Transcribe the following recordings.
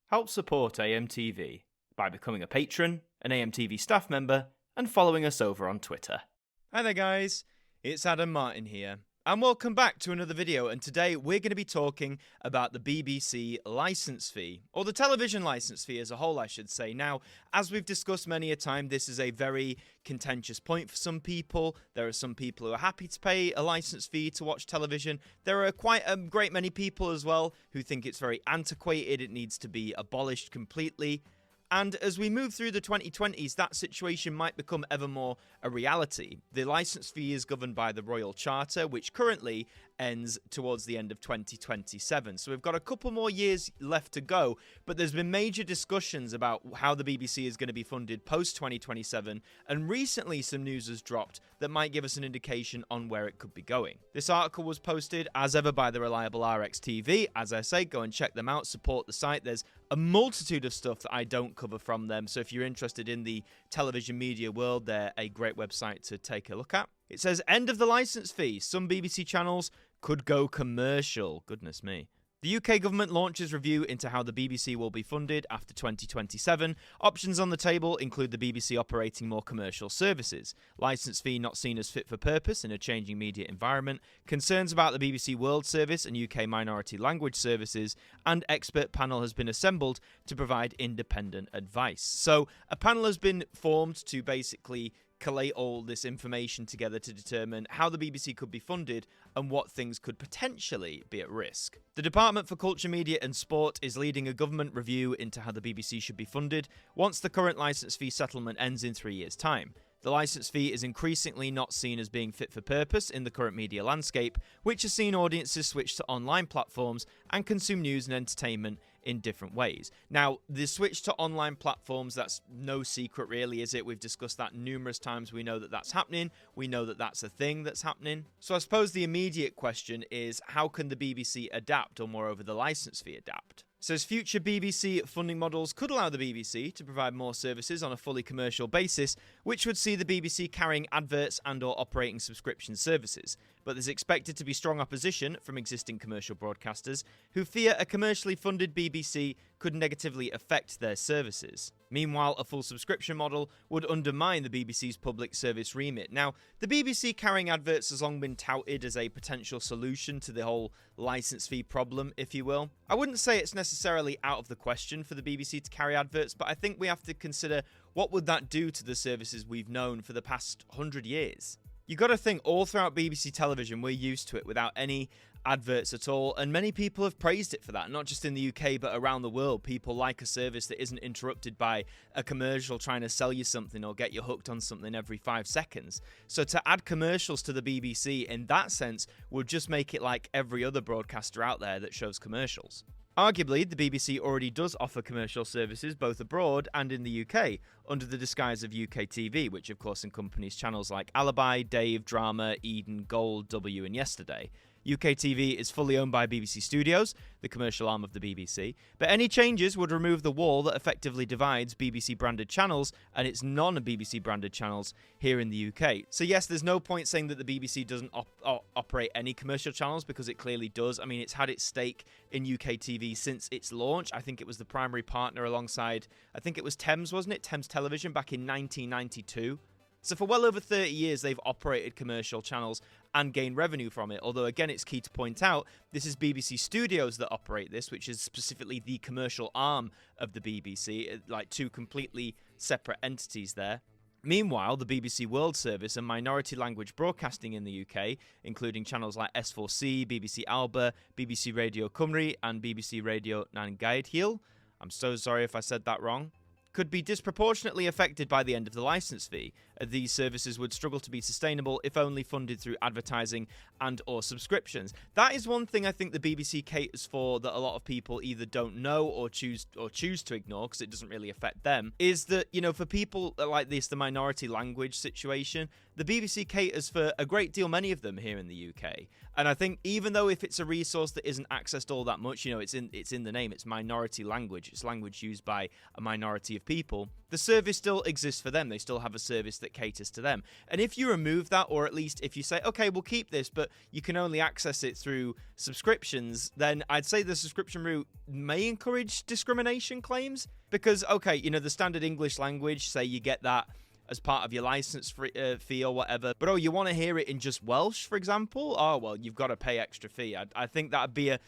Help support AMTV by becoming a patron, an AMTV staff member, and following us over on Twitter. Hi there guys, it's Adam Martin here, and welcome back to another video, and today we're going to be talking about the BBC licence fee, or the television licence fee as a whole I should say. Now, as we've discussed many a time, this is a very contentious point for some people. There are some people who are happy to pay a licence fee to watch television. There are quite a great many people as well who think it's very antiquated, it needs to be abolished completely. And as we move through the 2020s, that situation might become ever more a reality. The licence fee is governed by the Royal Charter, which currently ends towards the end of 2027. So we've got a couple more years left to go, but there's been major discussions about how the BBC is going to be funded post-2027, and recently some news has dropped that might give us an indication on where it could be going. This article was posted, as ever, by the reliable RXTV. As I say, go and check them out, support the site. There's a multitude of stuff that I don't cover from them, so if you're interested in the television media world, they're a great website to take a look at. It says, end of the licence fee. Some BBC channels could go commercial. Goodness me. The UK government launches review into how the BBC will be funded after 2027. Options on the table include the BBC operating more commercial services, licence fee not seen as fit for purpose in a changing media environment, concerns about the BBC World Service and UK minority language services, and expert panel has been assembled to provide independent advice. So a panel has been formed to basically collate all this information together to determine how the BBC could be funded and what things could potentially be at risk. The Department for Culture, Media and Sport is leading a government review into how the BBC should be funded once the current licence fee settlement ends in 3 years' time. The licence fee is increasingly not seen as being fit for purpose in the current media landscape, which has seen audiences switch to online platforms and consume news and entertainment in different ways. Now, the switch to online platforms, that's no secret really, is it? We've discussed that numerous times. We know that that's happening. We know that that's a thing that's happening. So I suppose the immediate question is, how can the BBC adapt, or moreover the licence fee adapt? Says future BBC funding models could allow the BBC to provide more services on a fully commercial basis, which would see the BBC carrying adverts and or operating subscription services. But there's expected to be strong opposition from existing commercial broadcasters who fear a commercially funded BBC could negatively affect their services. Meanwhile, a full subscription model would undermine the BBC's public service remit. Now, the BBC carrying adverts has long been touted as a potential solution to the whole licence fee problem, if you will. I wouldn't say it's necessarily out of the question for the BBC to carry adverts, but I think we have to consider what would that do to the services we've known for the past 100 years. You got to think, all throughout BBC television, we're used to it without any adverts at all, and many people have praised it for that, not just in the UK but around the world. People like a service that isn't interrupted by a commercial trying to sell you something or get you hooked on something every 5 seconds. So to add commercials to the BBC in that sense would just make it like every other broadcaster out there that shows commercials. Arguably, the BBC already does offer commercial services both abroad and in the UK, under the disguise of UK TV, which of course encompasses channels like Alibi, Dave, Drama, Eden, Gold, W and Yesterday. UK TV is fully owned by BBC Studios, the commercial arm of the BBC, but any changes would remove the wall that effectively divides BBC-branded channels and its non-BBC-branded channels here in the UK. So yes, there's no point saying that the BBC doesn't operate any commercial channels, because it clearly does. I mean, it's had its stake in UK TV since its launch. I think it was the primary partner alongside, I think it was Thames, wasn't it? Thames Television back in 1992. So for well over 30 years, they've operated commercial channels and gained revenue from it. Although, again, it's key to point out, this is BBC Studios that operate this, which is specifically the commercial arm of the BBC, like two completely separate entities there. Meanwhile, the BBC World Service and minority language broadcasting in the UK, including channels like S4C, BBC Alba, BBC Radio Cymru, and BBC Radio Nangaidhiel, I'm so sorry if I said that wrong, could be disproportionately affected by the end of the licence fee. These services would struggle to be sustainable if only funded through advertising and or subscriptions. That is one thing I think the BBC caters for that a lot of people either don't know or choose to ignore, because it doesn't really affect them, is that, you know, for people like this, the minority language situation, the BBC caters for a great deal, many of them here in the UK. And I think even though if it's a resource that isn't accessed all that much, you know, it's in the name, it's minority language, it's language used by a minority of people, the service still exists for them. They still have a service that caters to them. And if you remove that, or at least if you say, okay, we'll keep this, but you can only access it through subscriptions, then I'd say the subscription route may encourage discrimination claims. Because, okay, the standard English language, say you get that as part of your license fee or whatever, but you want to hear it in just Welsh, for example? Oh, well, you've got to pay extra fee. I think that'd be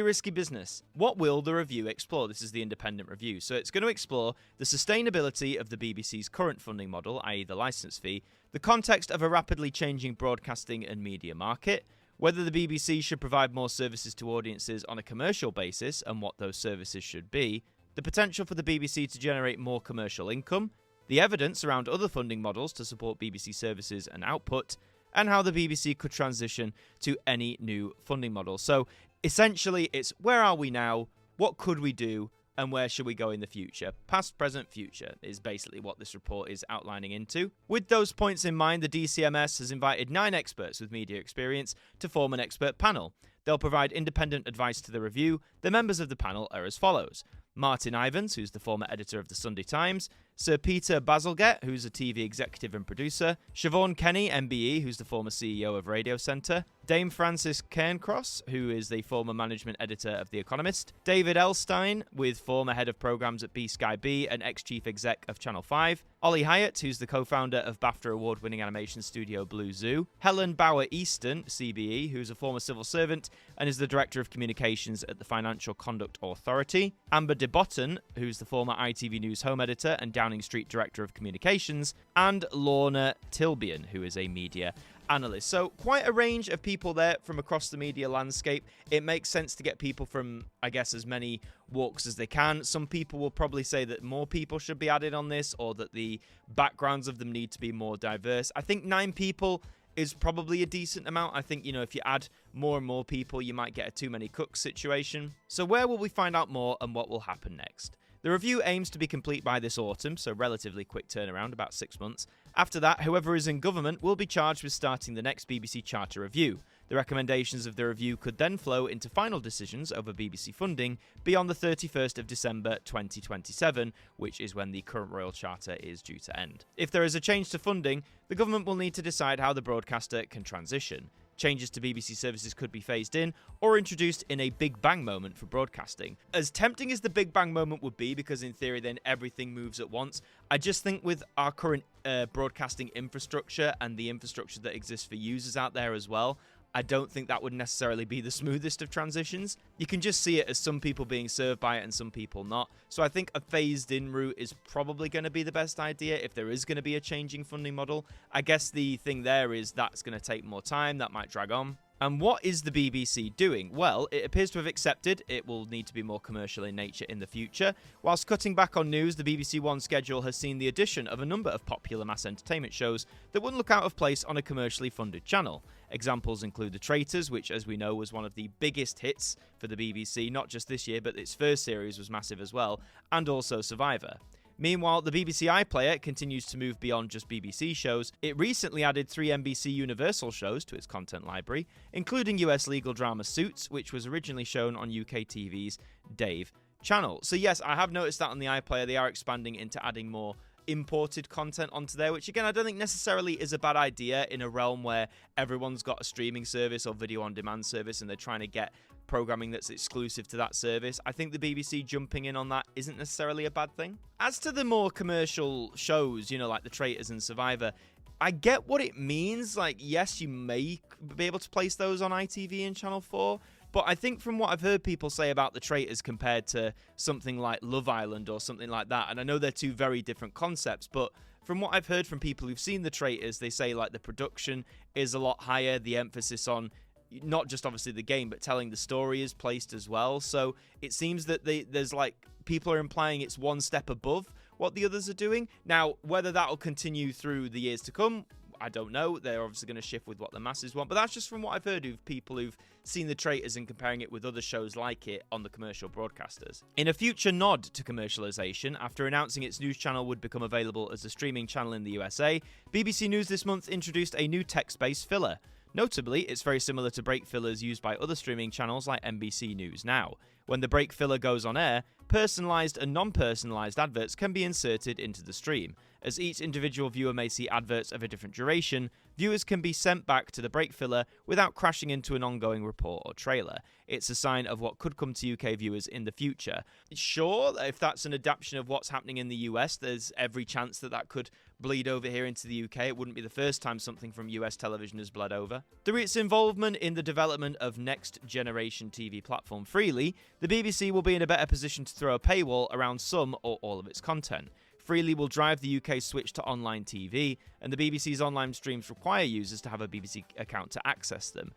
risky business. What will the review explore? This is the independent review. So it's going to explore the sustainability of the BBC's current funding model, i.e. the license fee, the context of a rapidly changing broadcasting and media market, whether the BBC should provide more services to audiences on a commercial basis and what those services should be, the potential for the BBC to generate more commercial income, the evidence around other funding models to support BBC services and output, and how the BBC could transition to any new funding model. So essentially, it's where are we now, what could we do, and where should we go in the future? Past, present, future is basically what this report is outlining into. With those points in mind, the DCMS has invited 9 experts with media experience to form an expert panel. They'll provide independent advice to the review. The members of the panel are as follows: Martyn Ivans, who's the former editor of the Sunday Times, Sir Peter Bazalgette, who's a TV executive and producer, Siobhan Kenny, MBE, who's the former CEO of Radio Centre, Dame Frances Cairncross, who is the former management editor of The Economist, David Elstein, with former head of programmes at B-Sky B and ex-chief exec of Channel 5, Ollie Hyatt, who's the co-founder of BAFTA award-winning animation studio Blue Zoo, Helen Bauer-Easton, CBE, who's a former civil servant and is the director of communications at the Financial Conduct Authority, Amber de Botton, who's the former ITV News home editor and Downing Street director of communications, and Lorna Tilbian, who is a media analyst. So quite a range of people there from across the media landscape. It makes sense to get people from, I guess, as many walks as they can. Some people will probably say that more people should be added on this, or that the backgrounds of them need to be more diverse. I think 9 people is probably a decent amount. I think, if you add more and more people, you might get a too many cooks situation. So where will we find out more, and what will happen next? The review aims to be complete by this autumn, so relatively quick turnaround, about 6 months. After that, whoever is in government will be charged with starting the next BBC Charter review. The recommendations of the review could then flow into final decisions over BBC funding beyond the 31st of December 2027, which is when the current Royal Charter is due to end. If there is a change to funding, the government will need to decide how the broadcaster can transition. Changes to BBC services could be phased in or introduced in a Big Bang moment for broadcasting. As tempting as the Big Bang moment would be, because in theory then everything moves at once, I just think with our current broadcasting infrastructure and the infrastructure that exists for users out there as well, I don't think that would necessarily be the smoothest of transitions. You can just see it as some people being served by it and some people not. So I think a phased-in route is probably going to be the best idea if there is going to be a changing funding model. I guess the thing there is that's going to take more time. That might drag on. And what is the BBC doing? Well, it appears to have accepted it will need to be more commercial in nature in the future. Whilst cutting back on news, the BBC One schedule has seen the addition of a number of popular mass entertainment shows that wouldn't look out of place on a commercially funded channel. Examples include The Traitors, which, as we know, was one of the biggest hits for the BBC, not just this year, but its first series was massive as well, and also Survivor. Meanwhile, the BBC iPlayer continues to move beyond just BBC shows. It recently added 3 NBC Universal shows to its content library, including US legal drama Suits, which was originally shown on UK TV's Dave channel. So yes, I have noticed that on the iPlayer they are expanding into adding more imported content onto there, which again I don't think necessarily is a bad idea in a realm where everyone's got a streaming service or video on demand service and they're trying to get programming that's exclusive to that service. I think the BBC jumping in on that isn't necessarily a bad thing. As to the more commercial shows, like The Traitors and Survivor, I get what it means. Like, yes, you may be able to place those on ITV and Channel 4, but I think from what I've heard people say about The Traitors compared to something like Love Island or something like that, and I know they're two very different concepts, but from what I've heard from people who've seen The Traitors, they say like the production is a lot higher, the emphasis on not just obviously the game, but telling the story is placed as well. So it seems that there's like people are implying it's one step above what the others are doing. Now, whether that'll continue through the years to come, I don't know. They're obviously going to shift with what the masses want, but that's just from what I've heard of people who've seen The Traitors and comparing it with other shows like it on the commercial broadcasters. In a future nod to commercialization, after announcing its news channel would become available as a streaming channel in the USA, BBC News this month introduced a new text-based filler. Notably, it's very similar to break fillers used by other streaming channels like NBC News Now. when the break filler goes on air, personalised and non-personalised adverts can be inserted into the stream. As each individual viewer may see adverts of a different duration, viewers can be sent back to the break filler without crashing into an ongoing report or trailer. It's a sign of what could come to UK viewers in the future. Sure, if that's an adaptation of what's happening in the US, there's every chance that that could bleed over here into the UK. It wouldn't be the first time something from US television has bled over. Through its involvement in the development of next-generation TV platform Freely, the BBC will be in a better position to throw a paywall around some or all of its content. Freely will drive the UK switch to online TV, and the BBC's online streams require users to have a BBC account to access them.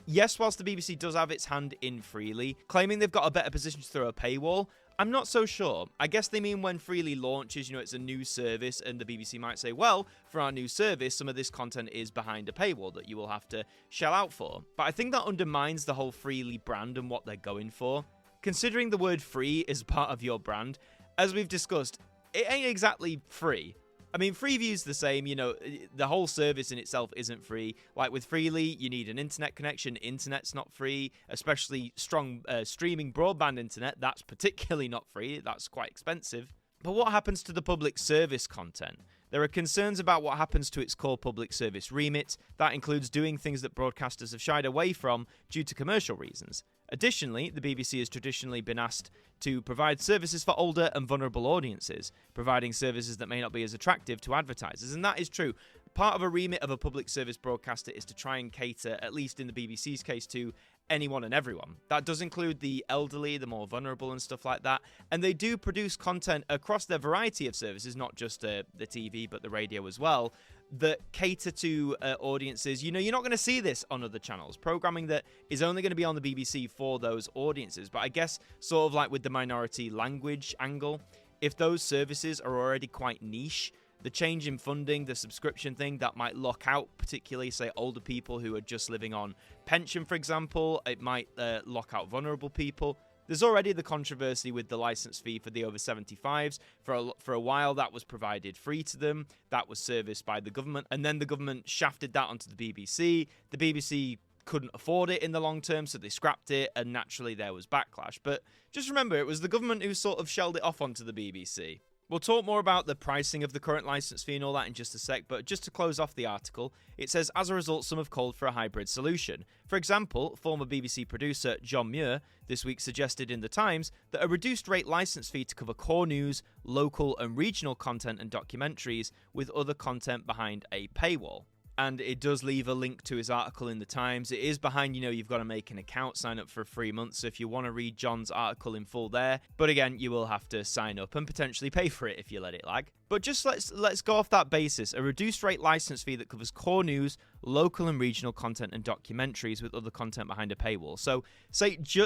Yes, whilst the BBC does have its hand in Freely, claiming they've got a better position to throw a paywall, I'm not so sure. I guess they mean when Freely launches, it's a new service, and the BBC might say, well, for our new service, some of this content is behind a paywall that you will have to shell out for. But I think that undermines the whole Freely brand and what they're going for. Considering the word free is part of your brand, as we've discussed, it ain't exactly free. I mean, Freeview's the same, the whole service in itself isn't free. Like with Freely, you need an internet connection. Internet's not free, especially strong streaming broadband internet. That's particularly not free. That's quite expensive. But what happens to the public service content? There are concerns about what happens to its core public service remit. That includes doing things that broadcasters have shied away from due to commercial reasons. Additionally, the BBC has traditionally been asked to provide services for older and vulnerable audiences, providing services that may not be as attractive to advertisers. And that is true. Part of a remit of a public service broadcaster is to try and cater, at least in the BBC's case, to anyone and everyone. That does include the elderly, the more vulnerable and stuff like that. And they do produce content across their variety of services, not just the TV, but the radio as well, that cater to audiences. You're not going to see this on other channels. Programming that is only going to be on the BBC for those audiences. But I guess sort of like with the minority language angle, if those services are already quite niche, the change in funding, the subscription thing, that might lock out particularly, say, older people who are just living on pension, for example. It might lock out vulnerable people. There's already the controversy with the license fee for the over 75s. For a while, that was provided free to them. That was serviced by the government. And then the government shafted that onto the BBC. The BBC couldn't afford it in the long term, so they scrapped it. And naturally, there was backlash. But just remember, it was the government who sort of shelled it off onto the BBC. We'll talk more about the pricing of the current license fee and all that in just a sec, but just to close off the article, it says, as a result, some have called for a hybrid solution. For example, former BBC producer John Muir this week suggested in The Times that a reduced rate license fee to cover core news, local and regional content and documentaries with other content behind a paywall. And it does leave a link to his article in The Times. It is behind, you've got to make an account, sign up for 3 months. So if you want to read John's article in full there. But again, you will have to sign up and potentially pay for it if you let it lag. But just let's go off that basis. A reduced rate license fee that covers core news, local and regional content and documentaries with other content behind a paywall. So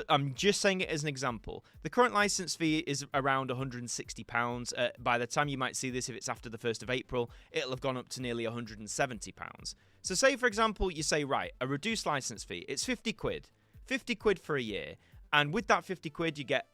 I'm just saying it as an example. The current license fee is around £160. By the time you might see this, if it's after the 1st of April, it'll have gone up to nearly £170. So say, for example, you say, right, a reduced license fee, it's 50 quid. 50 quid for a year. And with that 50 quid, you get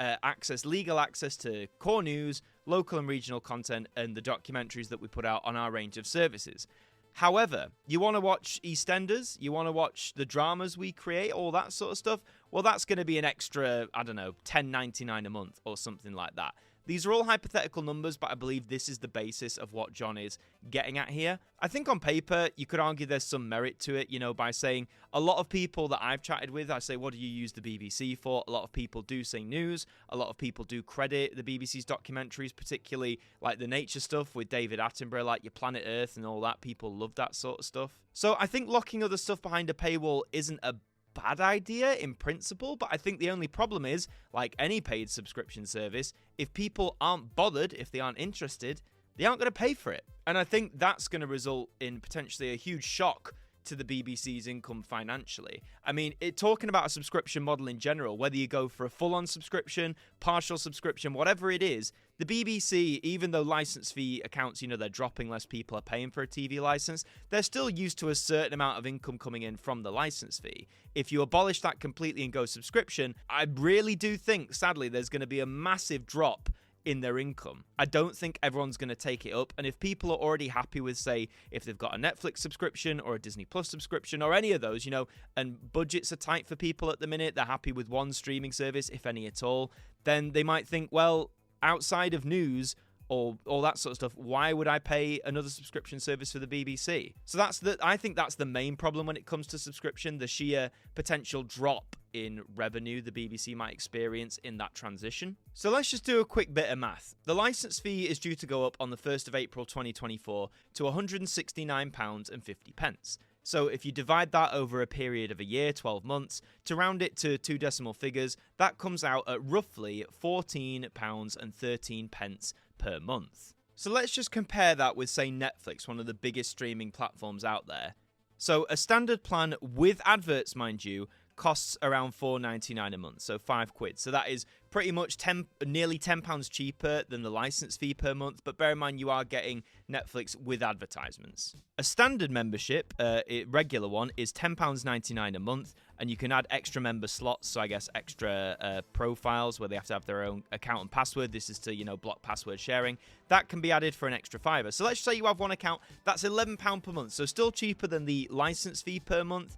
legal access to core news, local and regional content, and the documentaries that we put out on our range of services. However, you want to watch EastEnders, you want to watch the dramas we create, all that sort of stuff, well, that's going to be an extra, $10.99 a month or something like that. These are all hypothetical numbers, but I believe this is the basis of what John is getting at here. I think on paper, you could argue there's some merit to it, by saying a lot of people that I've chatted with, I say, what do you use the BBC for? A lot of people do say news. A lot of people do credit the BBC's documentaries, particularly like the nature stuff with David Attenborough, like Your Planet Earth and all that. People love that sort of stuff. So I think locking other stuff behind a paywall isn't a bad idea in principle, but I think the only problem is, like any paid subscription service, if people aren't bothered, if they aren't interested, they aren't going to pay for it. And I think that's going to result in potentially a huge shock to the BBC's income financially. I mean, talking about a subscription model in general, whether you go for a full-on subscription, partial subscription, whatever it is, the BBC, even though license fee accounts, they're dropping, less people are paying for a TV license, they're still used to a certain amount of income coming in from the license fee. If you abolish that completely and go subscription, I really do think, sadly, there's going to be a massive drop in their income. I don't think everyone's going to take it up. And if people are already happy with, say, if they've got a Netflix subscription or a Disney Plus subscription or any of those, and budgets are tight for people at the minute, they're happy with one streaming service, if any at all, then they might think, well, outside of news or all that sort of stuff, why would I pay another subscription service for the BBC? So I think that's the main problem when it comes to subscription, the sheer potential drop in revenue the BBC might experience in that transition. So let's just do a quick bit of math. The licence fee is due to go up on the 1st of April 2024 to £169.50. So if you divide that over a period of a year, 12 months, to round it to 2 decimal figures, that comes out at roughly £14.13 per month. So let's just compare that with, say, Netflix, one of the biggest streaming platforms out there. So a standard plan with adverts, mind you, costs around £4.99 a month, so £5. So that is pretty much nearly £10 cheaper than the license fee per month, but bear in mind you are getting Netflix with advertisements. A standard membership, regular one, is £10.99 a month, and you can add extra member slots, so I guess extra profiles where they have to have their own account and password. This is to, block password sharing. That can be added for an extra £5. So let's say you have one account, that's £11 per month, so still cheaper than the license fee per month.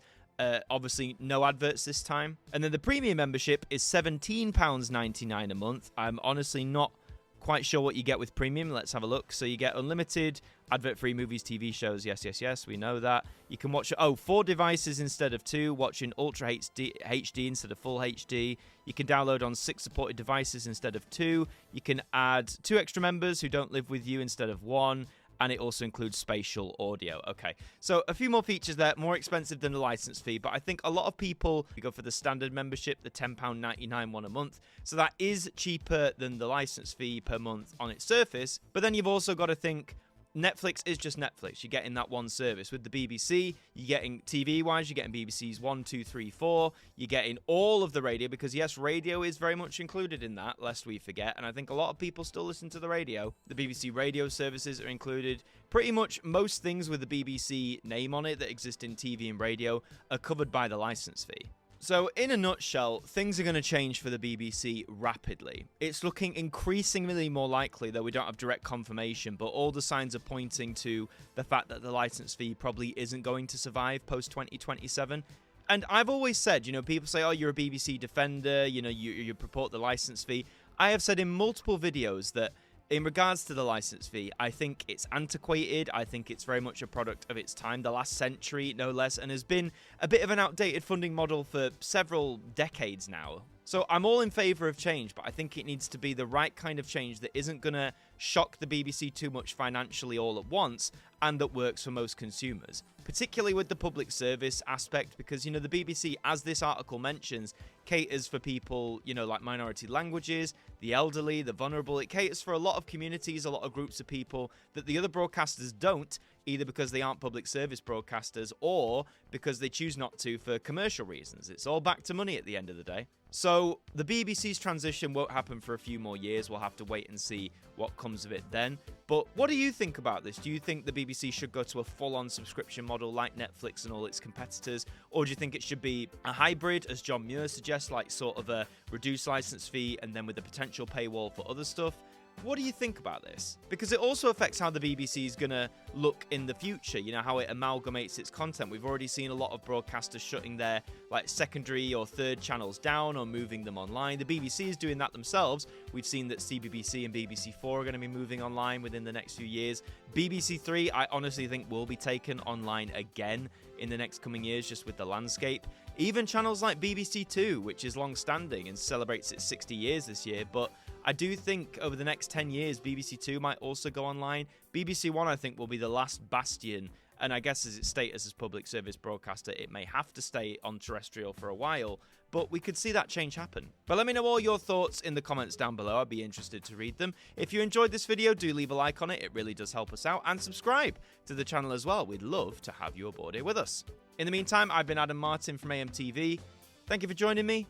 Obviously, no adverts this time. And then the premium membership is £17.99 a month. I'm honestly not quite sure what you get with premium. Let's have a look. So you get unlimited advert-free movies, TV shows. Yes, we know that. You can watch 4 devices instead of 2, watching Ultra HD instead of Full HD. You can download on 6 supported devices instead of 2. You can add 2 extra members who don't live with you instead of 1. And it also includes spatial audio. Okay, so a few more features there, more expensive than the license fee, but I think a lot of people go for the standard membership, the £10.99 one a month. So that is cheaper than the license fee per month on its surface. But then you've also got to think, Netflix is just Netflix. You're getting that one service. With the BBC, you're getting TV-wise, you're getting BBC's 1, 2, 3, 4. You're getting all of the radio, because yes, radio is very much included in that, lest we forget. And I think a lot of people still listen to the radio. The BBC radio services are included. Pretty much most things with the BBC name on it that exist in TV and radio are covered by the license fee. So, in a nutshell, things are going to change for the BBC rapidly. It's looking increasingly more likely, though we don't have direct confirmation, but all the signs are pointing to the fact that the license fee probably isn't going to survive post-2027. And I've always said, people say, oh, you're a BBC defender, you purport the license fee. I have said in multiple videos that in regards to the license fee, I think it's antiquated. I think it's very much a product of its time, the last century, no less, and has been a bit of an outdated funding model for several decades now. So I'm all in favour of change, but I think it needs to be the right kind of change that isn't going to shock the BBC too much financially all at once, and that works for most consumers. Particularly with the public service aspect, because, the BBC, as this article mentions, caters for people, like minority languages, the elderly, the vulnerable. It caters for a lot of communities, a lot of groups of people that the other broadcasters don't, either because they aren't public service broadcasters or because they choose not to for commercial reasons. It's all back to money at the end of the day. So the BBC's transition won't happen for a few more years. We'll have to wait and see what comes of it then. But what do you think about this? Do you think the BBC should go to a full-on subscription model like Netflix and all its competitors? Or do you think it should be a hybrid, as John Muir suggests, like sort of a reduced license fee and then with a potential paywall for other stuff? What do you think about this? Because it also affects how the BBC is going to look in the future, how it amalgamates its content. We've already seen a lot of broadcasters shutting their secondary or third channels down or moving them online. The BBC is doing that themselves. We've seen that CBBC and BBC 4 are going to be moving online within the next few years. BBC 3, I honestly think, will be taken online again in the next coming years, just with the landscape. Even channels like BBC 2, which is long-standing and celebrates its 60 years this year, but I do think over the next 10 years, BBC 2 might also go online. BBC 1, I think, will be the last bastion, and I guess as its status as public service broadcaster, it may have to stay on terrestrial for a while, but we could see that change happen. But let me know all your thoughts in the comments down below. I'd be interested to read them. If you enjoyed this video, do leave a like on it. It really does help us out, and subscribe to the channel as well. We'd love to have you aboard here with us. In the meantime, I've been Adam Martyn from AMTV. Thank you for joining me,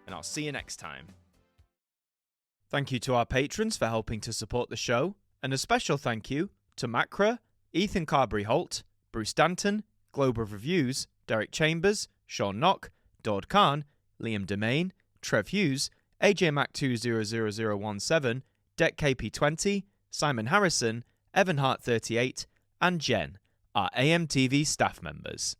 and I'll see you next time. Thank you to our patrons for helping to support the show, and a special thank you to Macra, Ethan Carberry-Holt, Bruce Danton, Globe of Reviews, Derek Chambers, Shaun Knock, Daud Khan, Liam De-Maine, Trev Hughes, Ajmac 200017, Dec KP 20, Simon Harrisson, Evan Hart 38, and Jen are AMTV staff members.